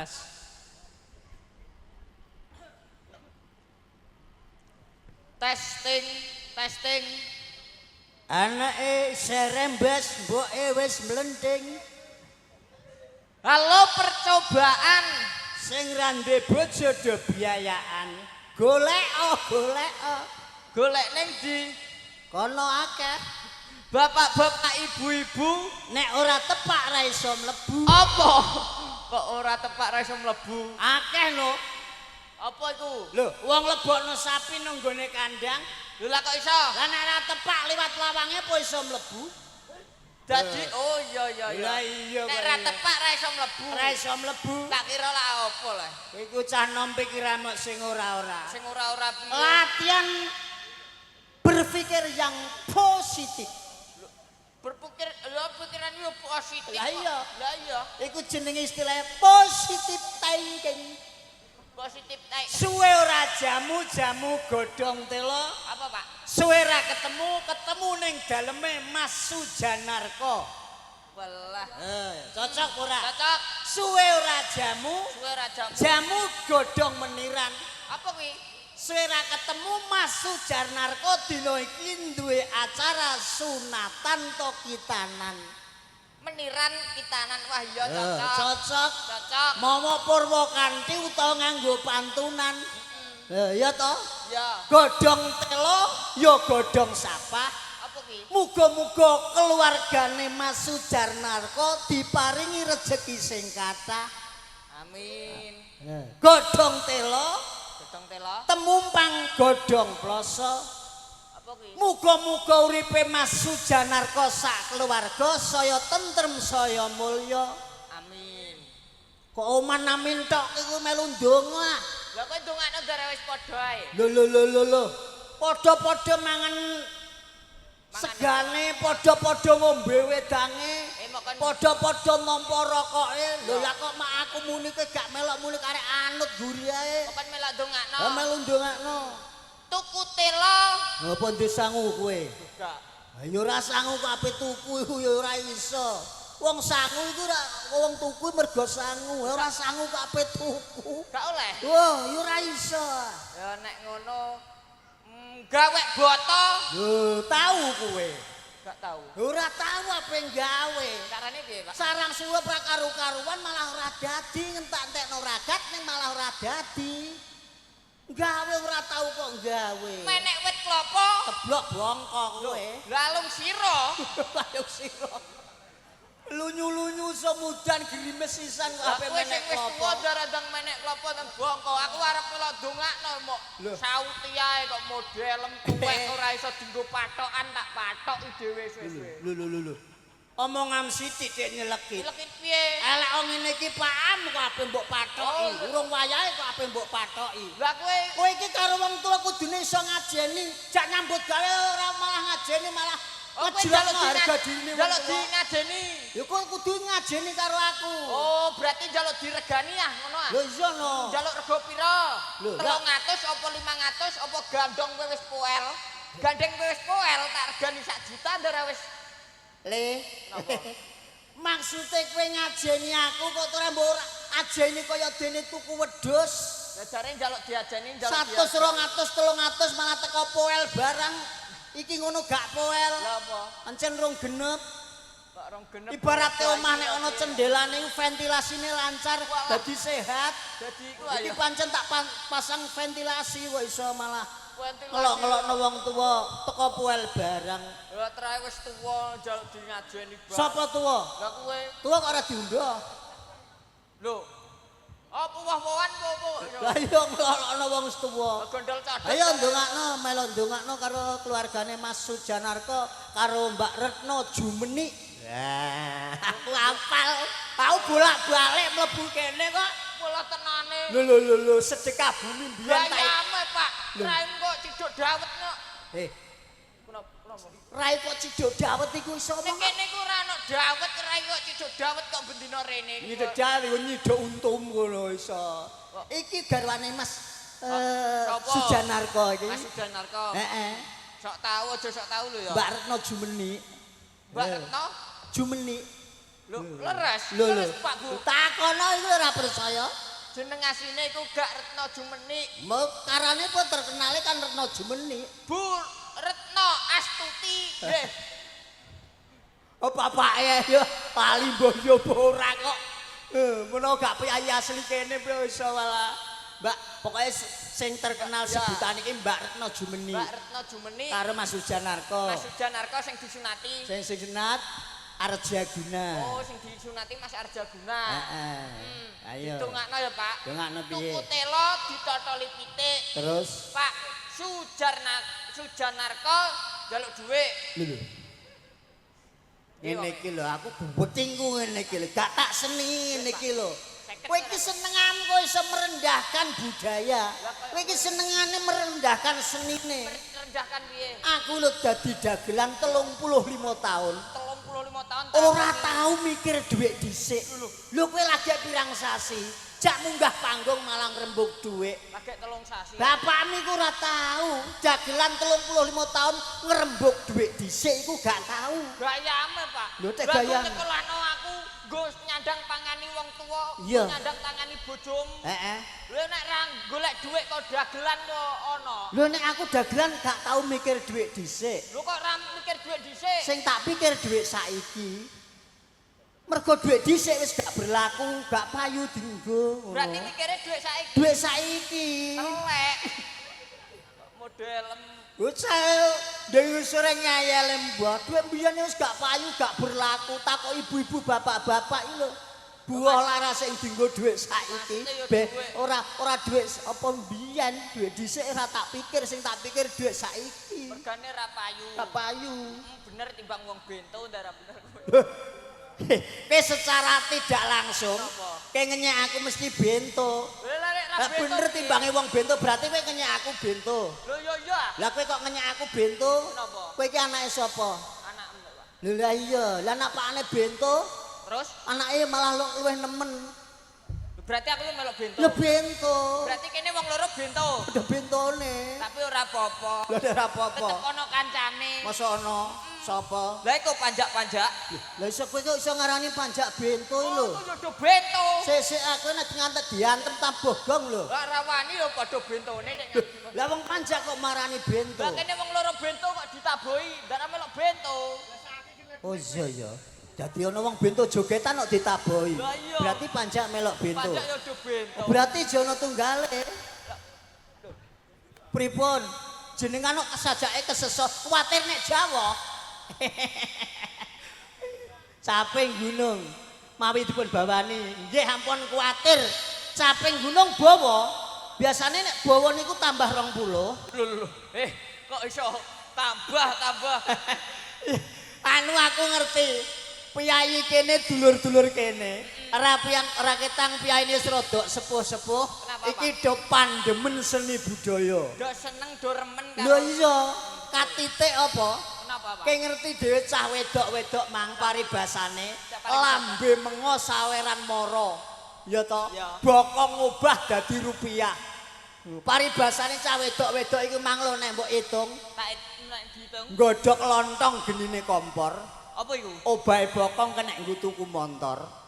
tes. Testing, testing. Anake serembes mboke wis mlenting. Halo percobaan. Sing rande bojo do biayaan. Golek golek. Golek ning ndi? Kono akeh. Bapak-bapak, ibu-ibu, Nek ora tepak ra iso mlebu. apa? Kok ora tepak ra iso mlebu? Akeh lho. Apa iku? Lho, wong lebokno sapi nang gone kandang. Lho lah kok iso? Lah nek ora tepak liwat lawange apa iso mlebu? Dadi oh iya iya iya. Lah iya. Nek ra tepak ra iso mlebu. Ora iso mlebu. Tak kira lah apa lah. Iku cah nom pikiranmu sing ora-ora. Sing ora-ora piye? Latihan berpikir yang positif. Berpikir lho pikiran yo positif. Lah iya. Lah iya. Iku jenenge istilah positif thinking. Positif tai. Suwe ora jamu godhong telo. Apa, Pak? Suwe ra ketemu ning daleme Mas Sujanarko. Walah. Cocok ora? Cocok. Suwe ora jamu, Suwe ra jamu. jamu godhong meniran. Apa kuwi? Suwe ra ketemu Mas Sujanarko dina iki duwe acara sunatan to kitanan. Meniran kitanan wah iya cocok. Cocok. Cocok. Momo Purwakanthi utawa nganggo pantunan. Ya toh? Ya. Godhong telo ya godhong sapah. Apa kuwi? Muga-muga keluargane Mas Sujarnarko diparingi rejeki sing kathah. Amin. Godhong telo, Godhong telo. temumpang godhong ploso. Apa kuwi? Muga-muga uripe Mas Sujanarko sak keluarga saya tentrem saya mulya. Amin. Kok oman amin tok iku melu ndonga. Lah kowe ndongakno gara wis padha ae. Lho. Padha-padha mangan segane, padha-padha ngombe wedange, Mok kon padha-padha nampa rokoke. Lho ya kok mak aku muni kowe gak melok muni karek anut guri ae. kon melak ndongakno. Ha melu ndongakno. Tuku telo. Apa ndek sangu kowe? Gak. Ha ya ora sangu kok ape tuku iku ya ora iso. Wong sangu iku ora wong tuku mergo sangu, ora sangu kok ape tuku. Gak oleh. Wah, ya ora iso. Ya nek ngono gawek boto. Lho, tahu kowe. Gak tahu. Ora tahu apa yang gawe. Carane piye, Pak? Sarang suwe pra karu-karuan malah ora dadi, ngentak-entekno ragat ning malah ora dadi. Gawe ora tahu kok gawe. Menek wit klopo. Teblok bongkok kowe. Lalung sira. Ayo sira. Lunyu-lunyu semudan gerimis sisan kok ape Kowe sing menek wis klopo. tuwa darandang menek klopo nang bongko. Aku arep melok ndongakno mok. Lho. Sauti ae kok modelem tuwek ora iso dienggo patokan tak patoki dhewe suwe-suwe. Lho. Omongan sithik dek nyeleki. Lekit piye? Elek wong ngene iki paham kok ape mbok patoki. Oh. Urung wayahe kok ape mbok patoki. Lah kowe Kowe iki karo wong tuwa kudune iso ngajeni, jak nyambut gawe ora malah ngajeni malah ngejelakno harga dirine wong njaluk tuwa. ngajeni. Ya kowe kudu ngajeni karo aku. Oh, berarti njaluk diregani ah ngono ah. Lho iya no. Njaluk rego pira? Lho, 300 apa 500 apa gandong kowe wis poel? Gandeng kowe wis poel tak regani 1 juta ndara wis. Le. Napa? Maksude kowe ngajeni aku kok ora mbok ajeni kaya dene tuku wedhus. Lah jare njaluk diajeni njaluk 100, 200, 300 malah teko poel barang. Iki ngono gak poel. Lah apa? Pancen rong genep. Kok rong genep. Ibaratnya omah nek ana cendelane ventilasine lancar, dadi sehat. Dadi iku Iki ayo. pancen tak pasang ventilasi kok iso malah Ventilasi. ngelok-ngelokno wong tuwa teko puel barang. Ya trae wis tuwa njaluk di ngajeni bang. Sapa tuwa? Lah kowe Tuwa kok ora diundha. lho. Apa wah-wahan apa? Lah iya ngelokno wong wis tuwa. Gondol cadel. Ayo ndongakno, melu ndongakno karo keluargane Mas Sujanarko karo Mbak Retno Jumeni. Wah, aku hafal. Aku bolak-balik mlebu kene kok. Pola tenane. Lho sedekah bumi biyen tak. Bayame, Pak. Lho. Trae kok ciduk dawet kok. Kenapa? Rai kok ciduk dawet iku iso Ning omong. kene ku ora ana dawet, rai kok ciduk dawet kok bendina rene. Nyidek jari nyiduk untum ngono iso. Iki garwane Mas Sapa? Sujanarko iki. Mas Sujanarko. Heeh. Sok tahu aja sok tahu lho ya. Mbak Retno Jumeni. Mbak Retno. Jumeni. Leres Pak Bu. Takono iku ora percaya. Jeneng asline iku gak Retno Jumenik. Karane pun terkenale kan Retno Jumenik. Bu Retno Astuti nggih. Oh bapake ya lali mbah yo ora kok. Menawa gak piyayi asli kene iso walah. Mbak, pokoknya sing terkenal sebutan iki Mbak Retno Jumenik. Mbak Retno Jumenik Karo Mas Sujanarko. Mas Sujanarko sing disunati. Sing sunat Arjaguna. Oh, sing disunati Mas Arjaguna. Heeh. Ayo. Ditungakno ya, Pak. Dongakno piye? Tuku telo ditotoli pitik. Terus Pak Sujanarko njaluk dhuwit. lho. Ngene iki lho, aku bubetingku ngene iki lho, gak tak senengi ngene iki lho. Kowe iki senenganmu kok iso merendahkan budaya. Kowe iki senengane merendahkan senine. Merendahkan piye? Aku lho dadi dagelan 35 tahun. 35 tahun. Ora tahu mikir dhuwit dhisik. Lho kowe lagi pirang sasi, jak munggah panggung malah ngrembug dhuwit. Lagi 3 sasi. Bapakmu iku ora tahu, dagelan 35 tahun ngrembug dhuwit dhisik iku gak tahu. Gayame, Pak. Lho, tek gayam. Nyekolahno aku nggo nyandang pangani wong tuwa, Iya. nyandang tangani bojomu. Heeh. Lho nek ra golek dhuwit kok dagelan kok ana. Lho nek aku dagelan gak tahu mikir dhuwit dhisik. Lho kok ra mikir dhuwit dhisik? Sing tak pikir dhuwit saiki. Mergo dhuwit dhisik wis gak berlaku, gak payu dienggo. ngono. Berarti mikire dhuwit saiki. Dhuwit saiki. Telek. Modelem. Ucap dewe sore ngayel mbah, dhuwit mbiyen wis gak payu, gak berlaku. Takok ibu-ibu, bapak-bapak iki lho. Buah laras sing dienggo dhuwit saiki. Ora dhuwit apa mbiyen, dhuwit dhisik ora tak pikir, sing tak pikir dhuwit saiki. Mergane ra payu. Gak payu. Bener timbang wong bento ndara bener. Kowe secara tidak langsung kowe ngenyek aku mesti bento. Lha nek ra Lah bento. bener timbange wong bento berarti kowe ngenyek aku bento. Lho yo yo. Lah kowe kok ngenyek aku bento? Kenapa? Kowe iki anake sapa? Anakmu lho, Pak. Lho lah iya, lah nek pakane bento, Terus anake malah luwih nemen. berarti aku yo melok bento. Ya bento. Berarti kene wong loro bento. Udah bentone. Tapi ora apa-apa. Lah ora apa-apa. Tetep ana kancane. Masa ana sapa? Lah iku panjak-panjak. Lah iso kowe kok iso ngarani panjak bento iki lho. Oh, yo do bento. Sesuk aku nek ngantek diantem tak bogong lho. Lah rawani yo padha bentone nek nyaki. Lah wong panjak kok marani bento. Lah kene wong loro bento kok ditabohi, ndara melok bento. Oh iya ya. Dadi ana wong bento jogetan kok ditabohi. Lah iya. Berarti panjak melok bento. Panjak yo do bento. Berarti jono tunggale. Pripun? Jenengan kok kesajake kesesot kuwatir nek Jawa. Caping gunung mawi dipun bawani. Nggih ampun kuwatir. Caping gunung bawa. Biasane nek bawa niku tambah 20. Lho. Kok iso tambah. Anu aku ngerti. Piyayi kene dulur-dulur kene. Ora ketang piyaine wis rada sepuh-sepuh. Kenapa, Iki do pandemen seni budaya. Do seneng do remen Lho iya, katitik apa? Kenapa, Pak? Kayak ngerti dhewe cah wedok-wedok mang paribasane lambe mengo saweran moro. Ya to? Ya. Bokong ngubah dadi rupiah. Paribasane cah wedok-wedok iku mang lho nek mbok itung, Tak nek diitung. nggodhok lontong genine kompor. Apa iku? Obahe bokong kena nggo tuku montor.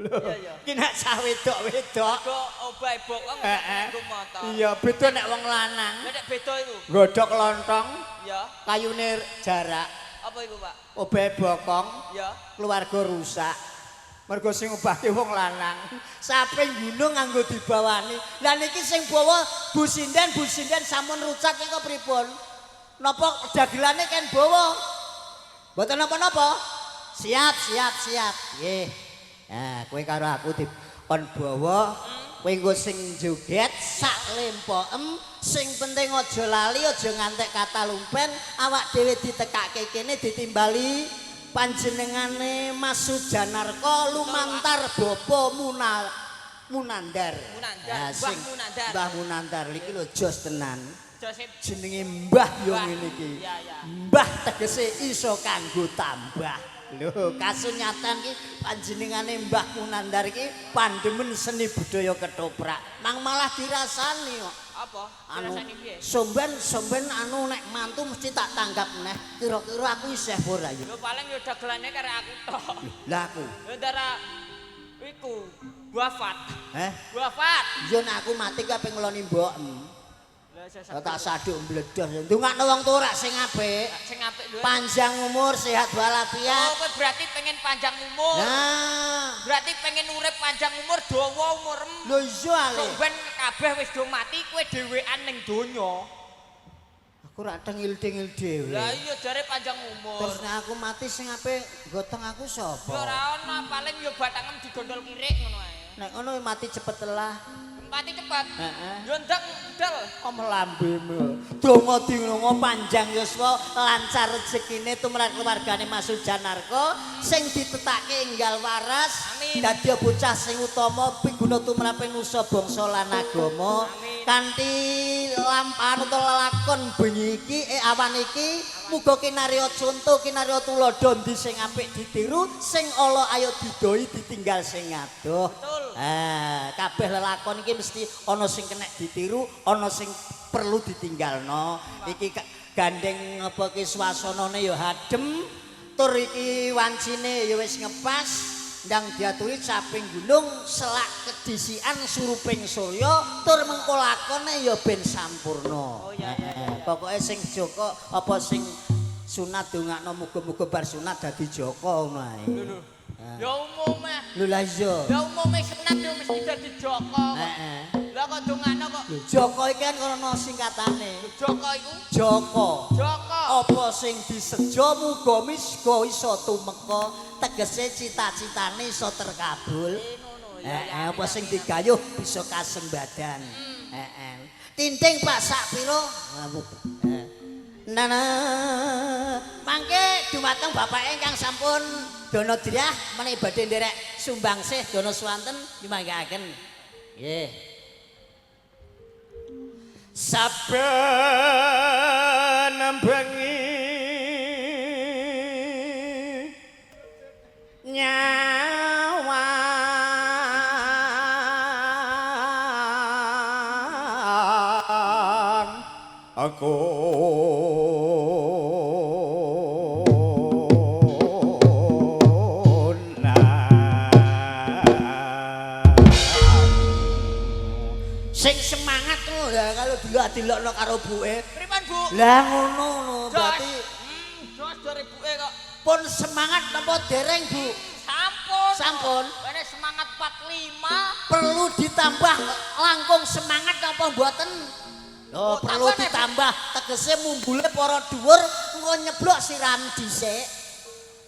Iya. Ki nek cah wedok-wedok. Kok obahe bokong nggo motor. Iya, beda nek wong lanang. Lah nek beda iku. Nggodhok lontong, Ya. kayune jarak. Apa iku, Pak? Obahe bokong, Ya. keluarga rusak. Mergo sing ngobahke wong lanang. Saping gunung nganggo dibawani. Lah niki sing bawa Bu Sinden sampun rucat iki kok pripun? Napa dagelane kan bawa? Mboten napa-napa. Siap. Nggih. Nah, kowe karo aku dikon bawa, kowe nggo sing joget sak lempokem, sing penting aja lali, aja ngantek kata lumpen, awak dhewe ditekake kene ditimbali panjenengane Mas Sujanarko lumantar Bapa Munandar. Munandar, Nah, Mbah Munandar. Mbah Munandar iki lho jos tenan. Josip. Jenenge Mbah yo Mbah. ngene iki. Iya, iya. Mbah tegese iso kanggo tambah. Lho, kasunyatan iki panjenengane Mbah Munandar iki pandemen seni budaya ketoprak. Nang malah dirasani kok. Apa? Anu Dirasani piye? somben anu nek mantu mesti tak tanggap neh. Kira-kira aku isih ora ya. Lho paling yo dagelane karo aku tok. Lah aku. Lho ndara iku wafat. Wafat. Yo nek aku mati ku ape ngeloni mbok. Lah Lah tak saduk mbledos. Ndongakno wong tuwa rak sing apik. sing apik lho. Panjang umur, sehat walafiat. Oh, kowe berarti pengen panjang umur. Nah, Berarti pengen urip panjang umur, dawa umurem. lho iya ale. Sampeyan kabeh wis do mati, kowe dhewean ning donya. Aku rak tengil-tengil dhewe. Lah iya jare panjang umur. Terus nek aku mati sing apik gotong aku sapa? Ya ora ono, paling ya batangem digondol kirik ngono ae. Nek ngono mati cepet telah. Mati cepat. Heeh. Yo ndang ndal. Om lambemu. Donga dingongo panjang yuswa lancar rezekine tumrap keluargane Mas Sujanarko sing ditetake enggal waras. Amin. Dadi bocah sing utama piguna tumrape nusa bangsa lan agama. Amin. Kanthi lampahan utawa lakon bengi iki awan iki muga kinarya conto kinarya tuladha ndi sing apik ditiru sing ala ayo didoi ditinggal sing adoh. Betul. Kabeh lelakon iki mesti ana sing kenek ditiru, ana sing perlu ditinggalno. Iki gandeng apa ki swasanane ya adem, tur iki wancine ya wis ngepas. Ndang diaturi caping gunung selak kedisian suruping surya tur mengko lakone ya ben sampurna. Oh iya. Pokoke sing Joko apa sing sunat dongakno muga-muga bar sunat dadi Joko ngono ae. Lho. Ya umume. Lho lah iya. Ya umume sunat yo mesti dadi Joko. Heeh. Lah kok dongakno kok Lho Joko iki kan ana singkatane. Joko iku? Joko. Joko. Apa sing disejo muga misga iso tumeka, tegese cita-citane iso terkabul. Ngono ya. Apa sing digayuh bisa kasembadan. Heeh. Tinting Pak sak pira? Nana mangke dumateng Bapak ingkang sampun dana driyah menawi badhe nderek sumbangsih dana swanten nyumbangkaken. Nggih. Saben bengi nyawang aku sing semangat ngono ya kalau dilok-dilokno karo buke. Pripun, Bu? Lah ngono berarti Jos dari buke kok. pun semangat napa dereng, Bu? Sampun. Sampun. Ini semangat 45. Perlu ditambah langkung semangat apa mboten? Oh, Perlu tambah, ditambah tegese mumbule para dhuwur engko nyeblok siram dhisik.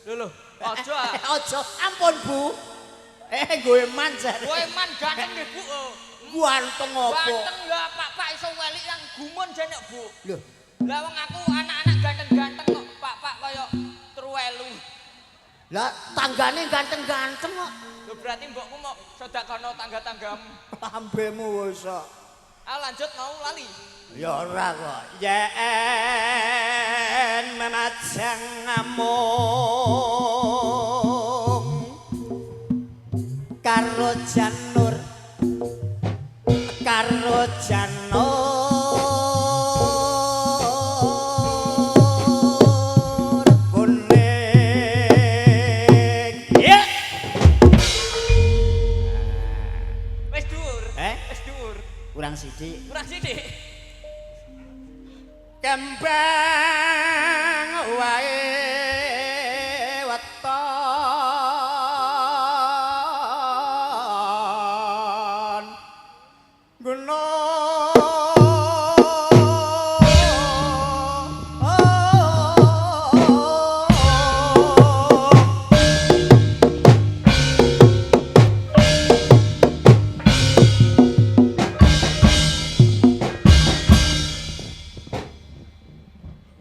Lho, aja. Aja, ampun, Bu. Gue manjar. Kowe man ganteng nggih, Bu. Ganteng apa? Ganteng ya, Pak iso welik yang gumun jane, Bu. Lho, Lah wong aku anak-anak ganteng-ganteng kok Pak kaya truwelu. lah tanggane ganteng-ganteng kok. Lho berarti mbokku mau sedekahno tangga-tanggamu. Ambemu wis kok. Ah lanjut mau lali. Ya ora kok. Yen memajang ngamung karo Janur karo Janur kuning. Ya. Wis dhuwur. Eh? Wis dhuwur. Kurang sithik. Kurang sithik. Kembang wae weton gunung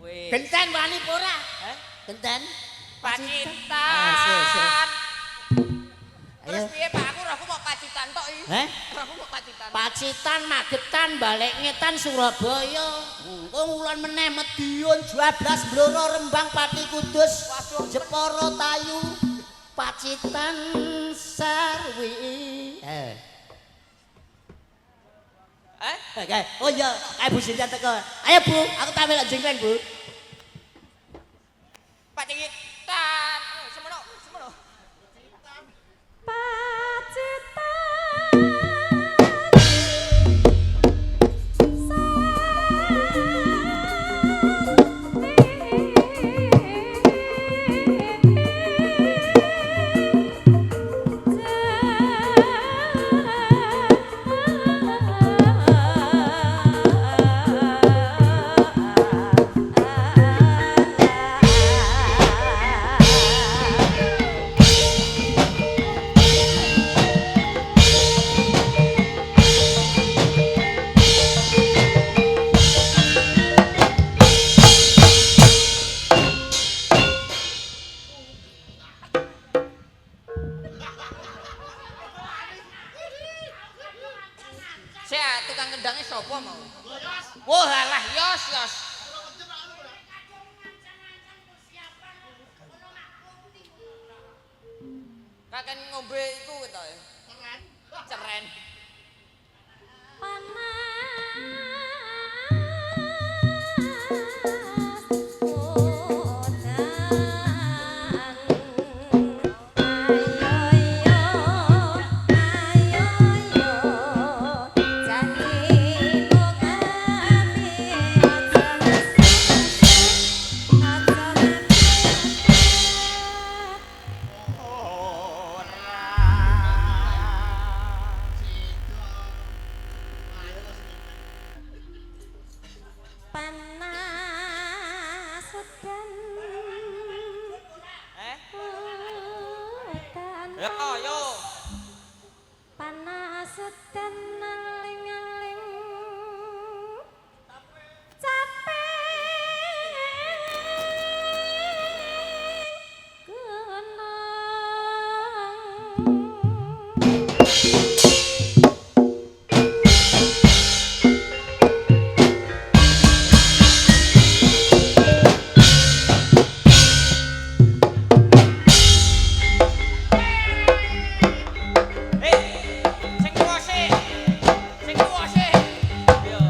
Wih. genten wani apa ora? Hah? Genten Pacitan. Terus Ayo. piye Pak aku mau Pacitan tok iki. Heh? Aku mau Pacitan. Pacitan, Magetan, balik ngetan Surabaya. Wong wulan meneh Medion, Jablas, Blora, Rembang, Pati Kudus, Waduh. Jepara, Tayu, Pacitan, Sarwi. Eh? Oh iya, ayo Bu Sinten teko. Ayo Bu, aku tak melok jengkleng Bu. Pak Citan. Semono, semono. Saya tukang kendangnya sopo mau? Wah alah yos yos. Kakek ngombe itu gitu ya. Ceren. Panas udan Yo. panas udan aling-aling capek gunung. Sing kuwase. Sing kuwase. Yo. Yo.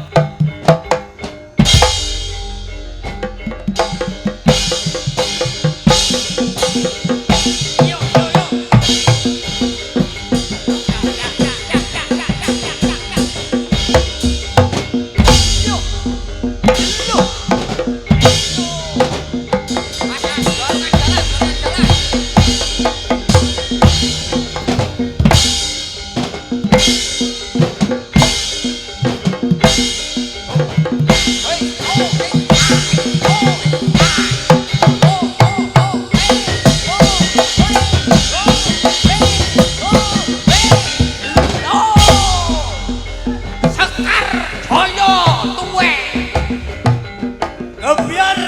Biar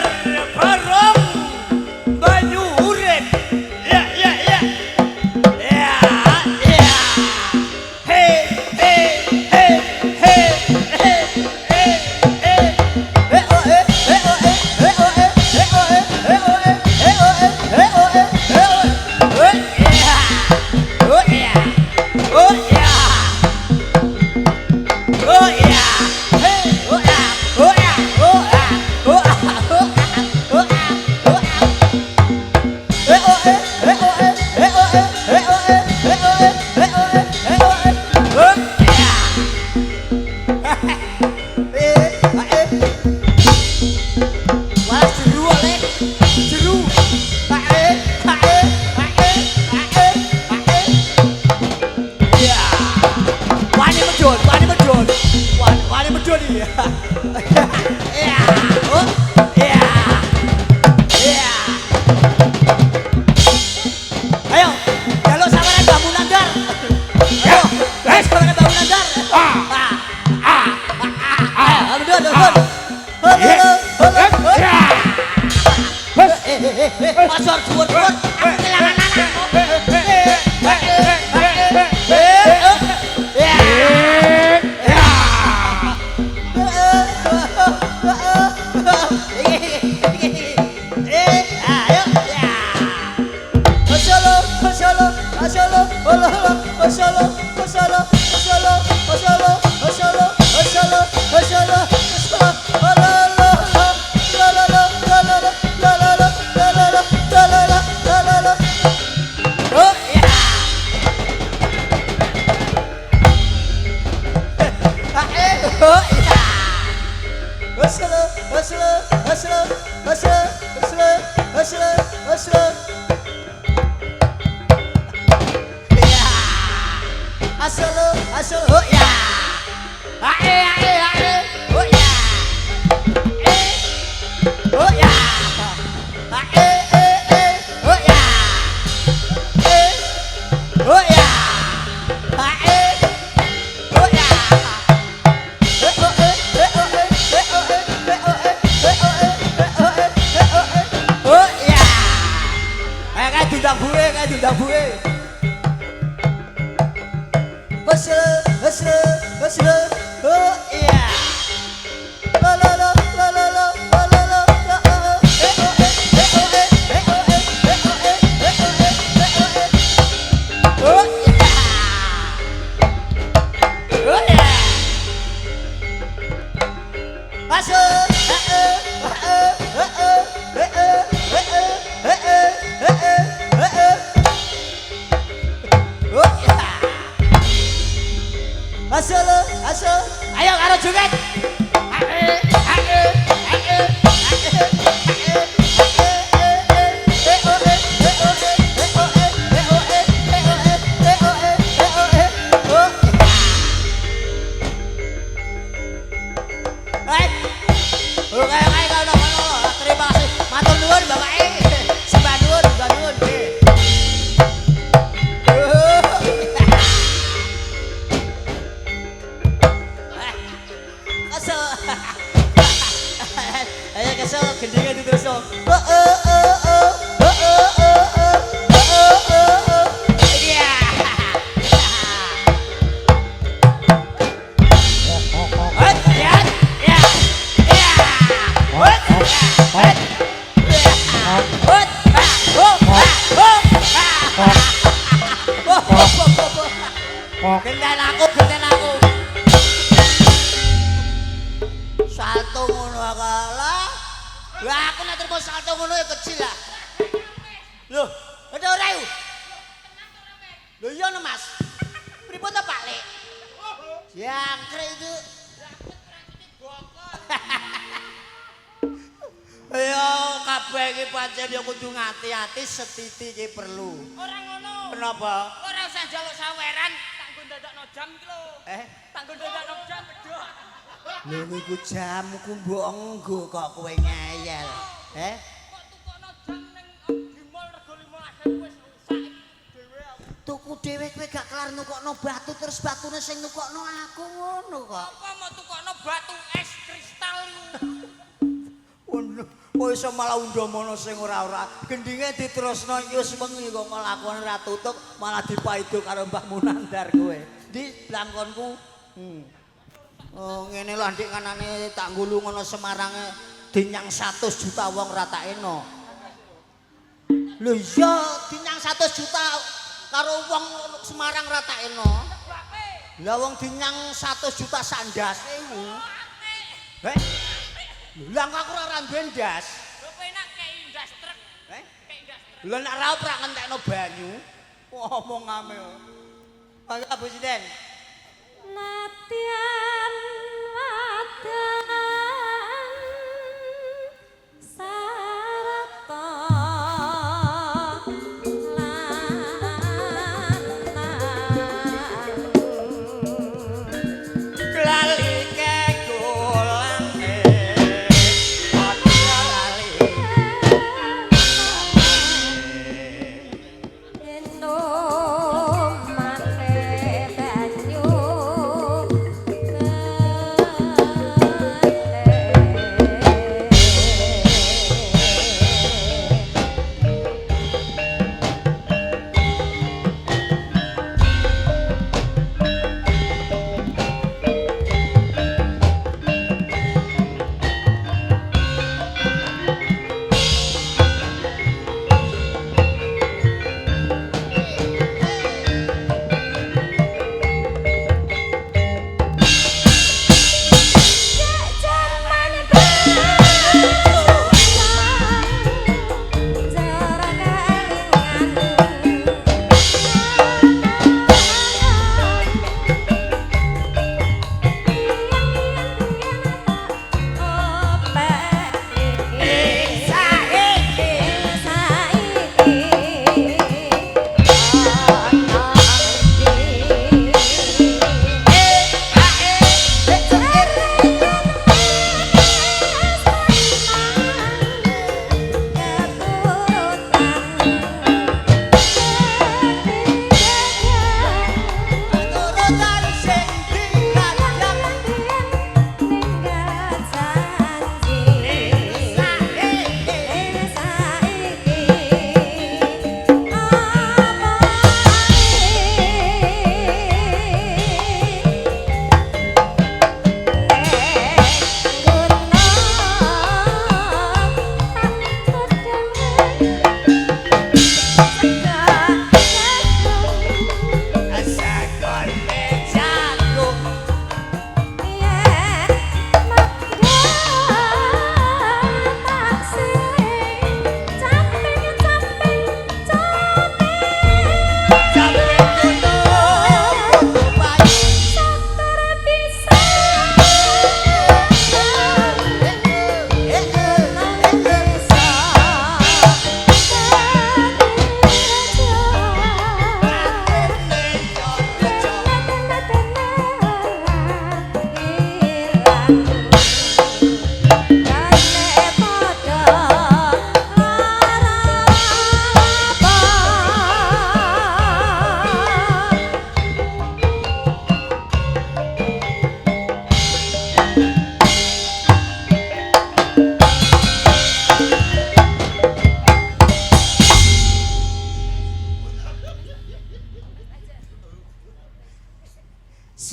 bareng banyu urip. Ya. Wani medun iki. Ya. Oh, ya. Ayo, jaluk sampeyan Mbah Munandar. Ayo, sampeyan Mbah Munandar. Medun. Pasar dhuwur-dhuwur. Kelangan Masya Allah. buwe kae diundang buwe. Husle. Oh iya. Lo lo lo lo lo lo lo lo lo. Oh iya. Oh iya. Masuk. Masuk. Ayo karo joget. Terima kasih. Matur nuwun Bapak. Sembah nuwun. Ayo kesel gendingnya diterusno. Iya. Genten aku. Salto ngono akalah. Lah aku nek terus salto ngono ya kecil lah. Loh, ada ora yo? Loh iya no Mas. Pripun to Pak Lek? Jangkrik itu. Ayo kabeh iki pancen ya kudu ngati-ati setiti iki perlu. Ora ngono. Kenapa? Ora usah njaluk saweran, tak nggo ndadakno jam iki lho. Tak nggo ndadakno jam bedok. Lha iku jamku mbok enggo kok kowe ngeyel. Kok tukokno jam ning di mall rego 15.000 wis rusak dhewe aku. Tuku dhewe kowe gak kelar nukokno batu terus batune sing nukokno aku ngono kok. Apa mau tukokno batu es kristal iku? Kok iso malah undamono sing ora-ora. Gendinge diterusno iki wis wengi kok nglakoni ra tutuk malah dipaido karo Mbah Munandar kowe. Di blangkonku. Oh ngene lho ndik kanane tak ngulu ngono Semarange dinyang 100 juta wong ra tak eno. Lho iya dinyang 100 juta karo wong Semarang ra tak eno. Lah wong dinyang 100 juta sandas ewu. Lah aku ora duwe ndas. Lho penak kei ndas truk. Kei ndas truk. Lha nek ra ora ngentekno banyu. Ngomong ame. Mangga Presiden. Natian wadan sarata Lali kegolange endo mate banyu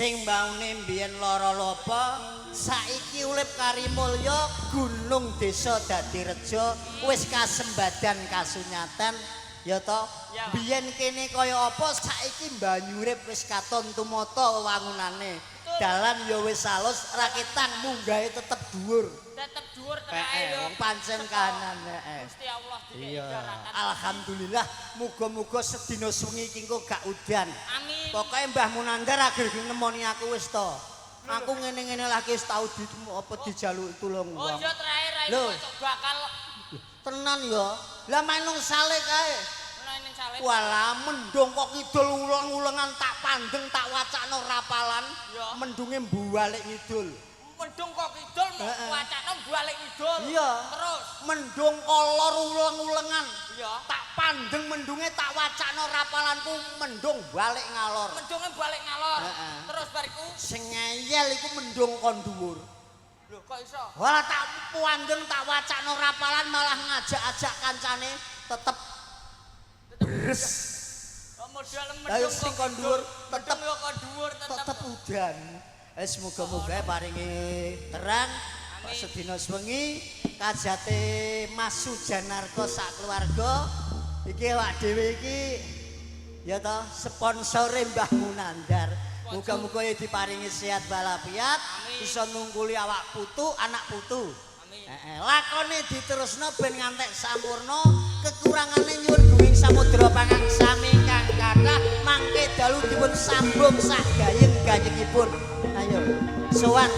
sing mbaune mbiyen lara lopo saiki urip karimulya gunung desa dadi reja wis kasembadan kasunyatan ya to biyen kene kaya apa saiki banyure wis katon tumata wangunane dalan ya wis alus raketang munggahe tetep dhuwur terae yo pancen kanan Gusti Allah iya alhamdulillah muga-muga sedina suwengi iki engko gak udan amin pokoke Mbah Munandar agar nemoni aku wis to aku ngene-ngene lagi wis tau apa dijaluki tulung oh wong iya terakhir kok bakal tenan ya lah mainung sale kae ning saleh walah mendung kok kidul ulang-ulangan tak pandeng tak wacana rapalan mendunge mbalik ngidul mendung kok kidul wacana balik ngidul iya terus mendung kolor ulang-ulangan iya tak pandeng mendunge tak wacana rapalanku mendung balik ngalor mendunge balik ngalor terus bariku sing ngeyel iku mendung kon dhuwur lho kok iso walah tak pandeng tak wacana rapalan malah ngajak-ajak kancane tetep beres modal ayo mendung sing kon dhuwur tetep yo kok dhuwur tetep udan semoga-moga paringi terang sedina sewengi kajate Mas Sujanarko sak keluarga iki awak dhewe iki ya toh sponsore Mbah Munandar muga-muga ya diparingi sehat walafiat bisa nungkuli awak putu anak putu lakone diterusno ben ngantek sampurna kekurangane nyuwun duwing samudra pangangsami ingkang kathah mangke dalu dipun sambung sak gayeng-gayengipun ayo sowan